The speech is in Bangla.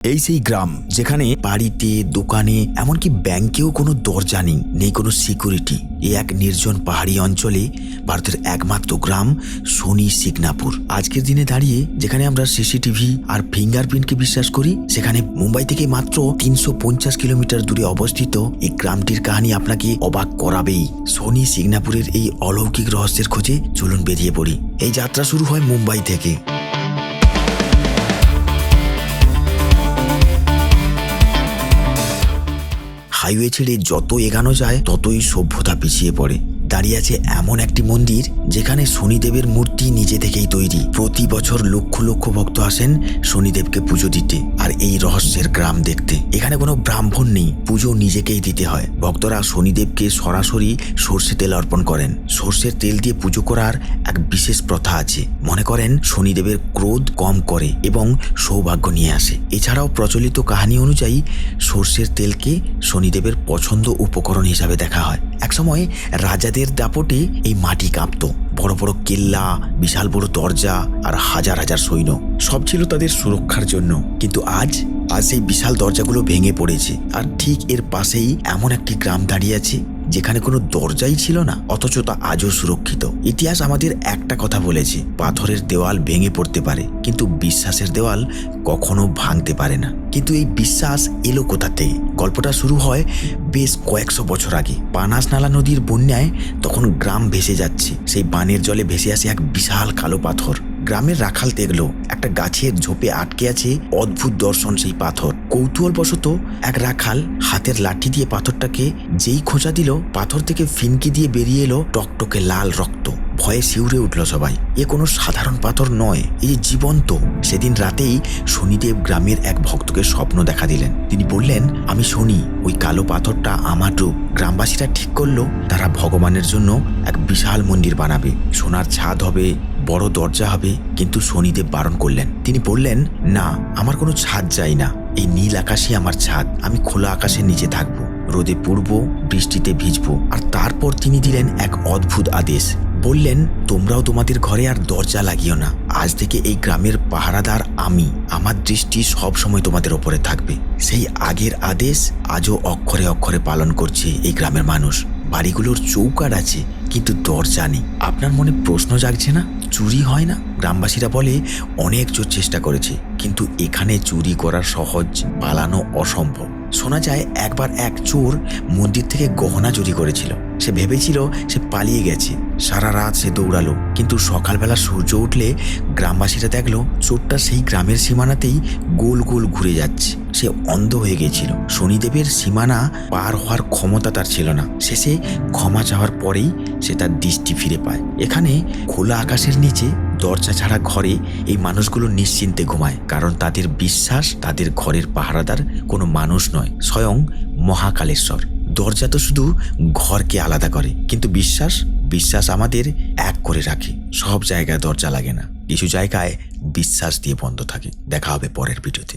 এই সেই গ্রাম যেখানে বাড়িতে, দোকানে, এমনকি ব্যাংকেও কোনো দরজা নেই কোনো সিকিউরিটি। এই এক নির্জন পাহাড়ি অঞ্চলে ভারতের একমাত্র গ্রাম শনি সিগনাপুর। আজকের দিনে দাঁড়িয়ে যেখানে আমরা সিসিটিভি আর ফিঙ্গারপ্রিন্টকে বিশ্বাস করি, সেখানে মুম্বাই থেকে মাত্র 350 কিলোমিটার দূরে অবস্থিত এই গ্রামটির কাহিনী আপনাকে অবাক করাবেই। শনি সিগনাপুরের এই অলৌকিক রহস্যের খোঁজে চলুন বেরিয়ে পড়ি। এই যাত্রা শুরু হয় মুম্বাই থেকে। হাইওয়ে ছেড়ে যত এগানো যায় ততই সভ্যতা পিছিয়ে পড়ে। দাঁড়িয়ে আছে এমন একটি মন্দির যেখানে শনিদেবের মূর্তি নিজে থেকেই তৈরি। প্রতি বছর লক্ষ লক্ষ ভক্ত আসেন শনিদেবকে পুজো দিতে আর এই রহস্যের গ্রাম দেখতে। এখানে কোনো ব্রাহ্মণ নেই, পুজো নিজেকেই দিতে হয়। ভক্তরা শনিদেবকে সরাসরি সর্ষে তেল অর্পণ করেন। সর্ষের তেল দিয়ে পুজো করার এক বিশেষ প্রথা আছে। মনে করেন শনিদেবের ক্রোধ কম করে এবং সৌভাগ্য নিয়ে আসে। এছাড়াও প্রচলিত কাহিনী অনুযায়ী সর্ষের তেলকে শনিদেবের পছন্দ উপকরণ হিসাবে দেখা হয়। একসময় রাজাদের দাপটে এই মাটি কাঁপত। বড় বড় কেল্লা, বিশাল বড় দরজা আর হাজার হাজার সৈন্য, সব ছিল তাদের সুরক্ষার জন্য। কিন্তু আজ এই বিশাল দরজাগুলো ভেঙে পড়েছে। আর ঠিক এর পাশেই এমন একটি গ্রাম দাঁড়িয়ে আছে যেখানে কোনো দরজাই ছিল না, অথচ তা আজও সুরক্ষিত। ইতিহাস আমাদের একটা কথা বলেছে, পাথরের দেওয়াল ভেঙে পড়তে পারে কিন্তু বিশ্বাসের দেওয়াল কখনো ভাঙতে পারে না। কিন্তু এই বিশ্বাস এলো কোথা থেকে? গল্পটা শুরু হয় বেশ কয়েকশো বছর আগে। বানাস নালা নদীর বন্যায় তখন গ্রাম ভেসে যাচ্ছে। সেই বানের জলে ভেসে আসে এক বিশাল কালো পাথর। গ্রামের রাখাল দেখলো একটা গাছের ঝোপে আটকে আছে অদ্ভুত দর্শন সেই পাথর। কৌতূহলবশত এক রাখাল হাতের লাঠি দিয়ে পাথরটাকে যেই খোঁচা দিল, পাথর থেকে ফিনকি দিয়ে বেরিয়ে এলো টকটকে লাল রক্ত। ভয়ে শিউরে উঠল সবাই। এ কোনো সাধারণ পাথর নয়, এই জীবন্ত। সেদিন রাতেই শনিদেব গ্রামের এক ভক্তকে স্বপ্ন দেখা দিলেন। তিনি বললেন, আমি শনি, ওই কালো পাথরটা আমার রূপ। গ্রামবাসীরা ঠিক করলো তারা ভগবানের জন্য এক বিশাল মন্দির বানাবে। সোনার ছাদ হবে, বড় দরজা হবে। কিন্তু শনিদেব বারণ করলেন। তিনি বললেন, না, আমার কোনো ছাদ চাই না। এই নীল আকাশই আমার ছাদ। আমি খোলা আকাশের নিচে থাকবো, রোদে পুড়বো, বৃষ্টিতে ভিজবো। আর তারপর তিনি দিলেন এক অদ্ভুত আদেশ। বললেন, তোমরাও তোমাদের ঘরে আর দরজা লাগিও না। আজ থেকে এই গ্রামের পাহারাদার আমি। আমার দৃষ্টি সব সময় তোমাদের ওপরে থাকবে। সেই আগের আদেশ আজও অক্ষরে অক্ষরে পালন করছে এই গ্রামের মানুষ। বাড়িগুলোর চৌকাঠ আছে কিন্তু দরজা নেই। আপনার মনে প্রশ্ন জাগছে না, চুরি হয় না? গ্রামবাসীরা বলে অনেক চোর চেষ্টা করেছে, কিন্তু এখানে চুরি করা সহজ, পালানো অসম্ভব। শোনা যায় একবার এক চোর মন্দির থেকে গহনা চুরি করেছিল। সে ভেবেছিল সে পালিয়ে গেছে। সারা রাত সে দৌড়ালো, কিন্তু সকালবেলা সূর্য উঠলে গ্রামবাসীরা দেখলো চোরটা সেই গ্রামের সীমানাতেই গোল গোল ঘুরে যাচ্ছে। সে অন্ধ হয়ে গিয়েছিল। শনিদেবের সীমানা পার হওয়ার ক্ষমতা তার ছিল না। শেষে ক্ষমা চাওয়ার পরেই সে তার দৃষ্টি ফিরে পায়। এখানে খোলা আকাশের নিচে দরজা ছাড়া ঘরে এই মানুষগুলো নিশ্চিন্তে ঘুমায়, কারণ তাদের বিশ্বাস তাদের ঘরের পাহারাদার কোনো মানুষ নয়, স্বয়ং মহাকালেশ্বর। দরজা তো শুধু ঘরকে আলাদা করে, কিন্তু বিশ্বাস আমাদের এক করে রাখে। সব জায়গায় দরজা লাগে না, কিছু জায়গায় বিশ্বাস দিয়ে বন্ধ থাকে। দেখা হবে পরের ভিডিওতে।